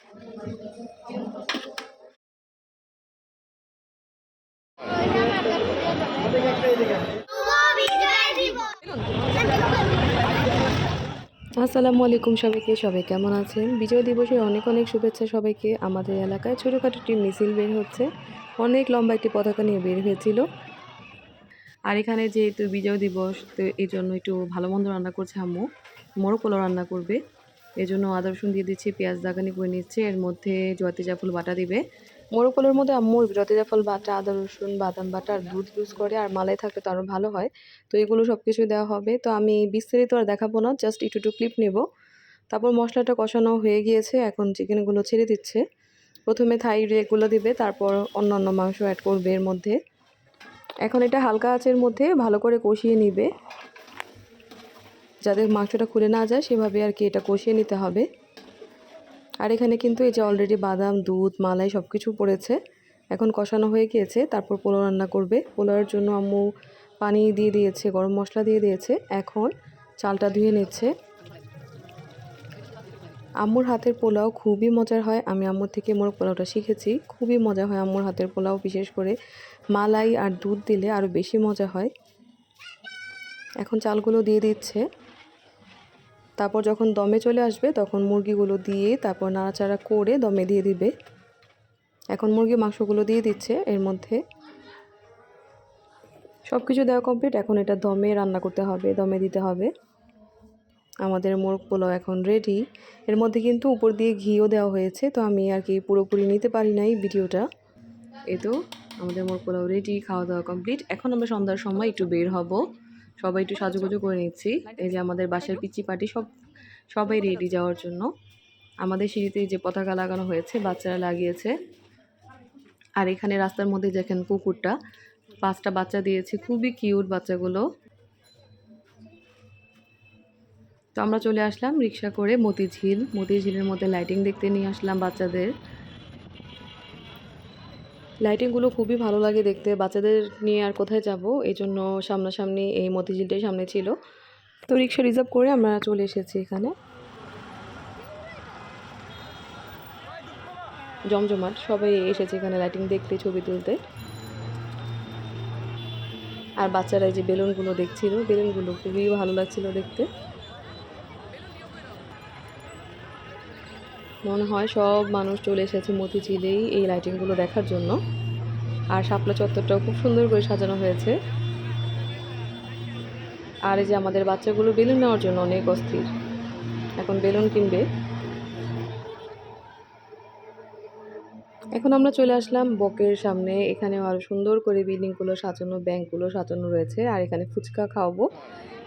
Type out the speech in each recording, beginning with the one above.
আসসালামু আলাইকুম সবাইকে, সবাই কেমন আছেন? বিজয় দিবসের অনেক অনেক শুভেচ্ছা সবাইকে। আমাদের এলাকায় ছোটোখাটো একটি মিছিল বের হচ্ছে, অনেক লম্বা একটি পতাকা নিয়ে বের হয়েছিল। আর এখানে যেহেতু বিজয় দিবস, তো এই জন্য একটু ভালো মন্দ রান্না করছে আম্মু, মোরগ পোলাও রান্না করবে। এই জন্য আদা রসুন দিয়ে দিচ্ছি, পেঁয়াজ দাগানি করে নিচ্ছে, এর মধ্যে জয়তি জাফল বাটা দিবে। মোরগ পোলাওর মধ্যে আম্মু জয়তি জাফল বাটা, আদা রসুন, বাদাম বাটা আর দুধ ইউজ করে, আর মালাই থাকলে তো আরও ভালো হয়। তো এগুলো সব কিছু দেওয়া হবে। তো আমি বিস্তারিত আর দেখাবো না, জাস্ট একটু একটু ক্লিপ নেব। তারপর মশলাটা কষানো হয়ে গিয়েছে, এখন চিকেনগুলো ছেড়ে দিচ্ছে। প্রথমে থাই এগুলো দিবে, তারপর অন্যান্য মাংস অ্যাড করবে এর মধ্যে। এখন এটা হালকা আঁচের মধ্যে ভালো করে কষিয়ে নিবে, যাতে মাংসটা খুলে না যায় সেভাবে আর কি এটা কষিয়ে নিতে হবে। আর এখানে কিন্তু এই যে অলরেডি বাদাম, দুধ, মালাই সব কিছু পড়েছে। এখন কষানো হয়ে গিয়েছে, তারপর পোলাও রান্না করবে। পোলাওয়ের জন্য আম্মু পানি দিয়ে দিয়েছে, গরম মশলা দিয়ে দিয়েছে। এখন চালটা ধুয়ে নিচ্ছে। আম্মুর হাতের পোলাও খুবই মজার হয়, আমি আম্মুর থেকে মোরগ পোলাওটা শিখেছি। খুবই মজা হয় আম্মুর হাতের পোলাও, বিশেষ করে মালাই আর দুধ দিলে আরও বেশি মজা হয়। এখন চালগুলো দিয়ে দিচ্ছে, তারপর যখন দমে চলে আসবে তখন মুরগিগুলো দিয়ে তারপর নাড়াচাড়া করে দমে দিয়ে দিবে। এখন মুরগি মাংসগুলো দিয়ে দিচ্ছে এর মধ্যে। সব কিছু দেওয়া কমপ্লিট, এখন এটা দমে রান্না করতে হবে, দমে দিতে হবে। আমাদের মোরগ পোলাও এখন রেডি। এর মধ্যে কিন্তু উপর দিয়ে ঘিও দেওয়া হয়েছে, তো আমি আর কি পুরোপুরি নিতে পারি নাই ভিডিওটা। এই তো আমাদের মোরগ পোলাও রেডি, খাওয়া দাওয়া কমপ্লিট। এখন আমরা সন্ধ্যার সময় একটু বের হব, সবাই একটু সাজুগুজু করে নিচ্ছি। এই যে আমাদের বাসার পিচি পার্টি সবাই রেডি যাওয়ার জন্য। আমাদের সিঁড়িতে যে পতাকা লাগানো হয়েছে বাচ্চারা লাগিয়েছে। আর এখানে রাস্তার মধ্যে দেখেন কুকুরটা, 5টা বাচ্চা দিয়েছে, খুবই কিউট বাচ্চাগুলো। তো আমরা চলে আসলাম রিক্সা করে মতিঝিলের মধ্যে লাইটিং দেখতে নিয়ে আসলাম বাচ্চাদের। লাইটিংগুলো খুবই ভালো লাগে দেখতে, বাচ্চাদের নিয়ে আর কোথায় যাব, এই জন্য সামনাসামনি এই মতিঝিলটাই সামনে ছিল। তো রিক্সা রিজার্ভ করে আমরা চলে এসেছি এখানে। জমজমাট, সবাই এসেছে এখানে লাইটিং দেখতে, ছবি তুলতে। আর বাচ্চারা যে বেলুনগুলো দেখছিল, বেলুনগুলো খুবই ভালো লাগছিল দেখতে। মনে হয় সব মানুষ চলে এসেছে মতিঝিলেই এই লাইটিংগুলো দেখার জন্য। আর শাপলা চত্বরটাও খুব সুন্দর করে সাজানো হয়েছে। আর এই যে আমাদের বাচ্চাগুলো বেলুন নেওয়ার জন্য অনেক অস্থির, এখন বেলুন কিনবে। এখন আমরা চলে আসলাম বকের সামনে, এখানেও আরও সুন্দর করে বিল্ডিংগুলো সাজানো, ব্যাংকগুলো সাজানো রয়েছে। আর এখানে ফুচকা খাওয়াবো,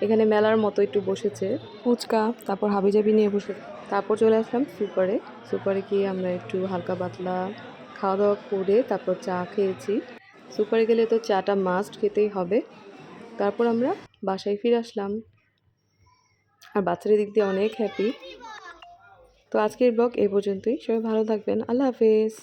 এখানে মেলার মতো একটু বসেছে ফুচকা, তারপর হাবিজাবি নিয়ে বসে। তারপর চলে আসলাম সুপারে। সুপারে গিয়ে আমরা একটু হালকা পাতলা খাওয়া দাওয়া করে তারপর চা খেয়েছি। সুপারে গেলে তো চাটা মাস্ট খেতেই হবে। তারপর আমরা বাসায় ফিরে আসলাম। আর বাচ্চাদের দিক দিয়ে অনেক হ্যাপি। তো আজকের ব্লগ এই পর্যন্তই, সবাই ভালো থাকবেন, আল্লাহ হাফেজ।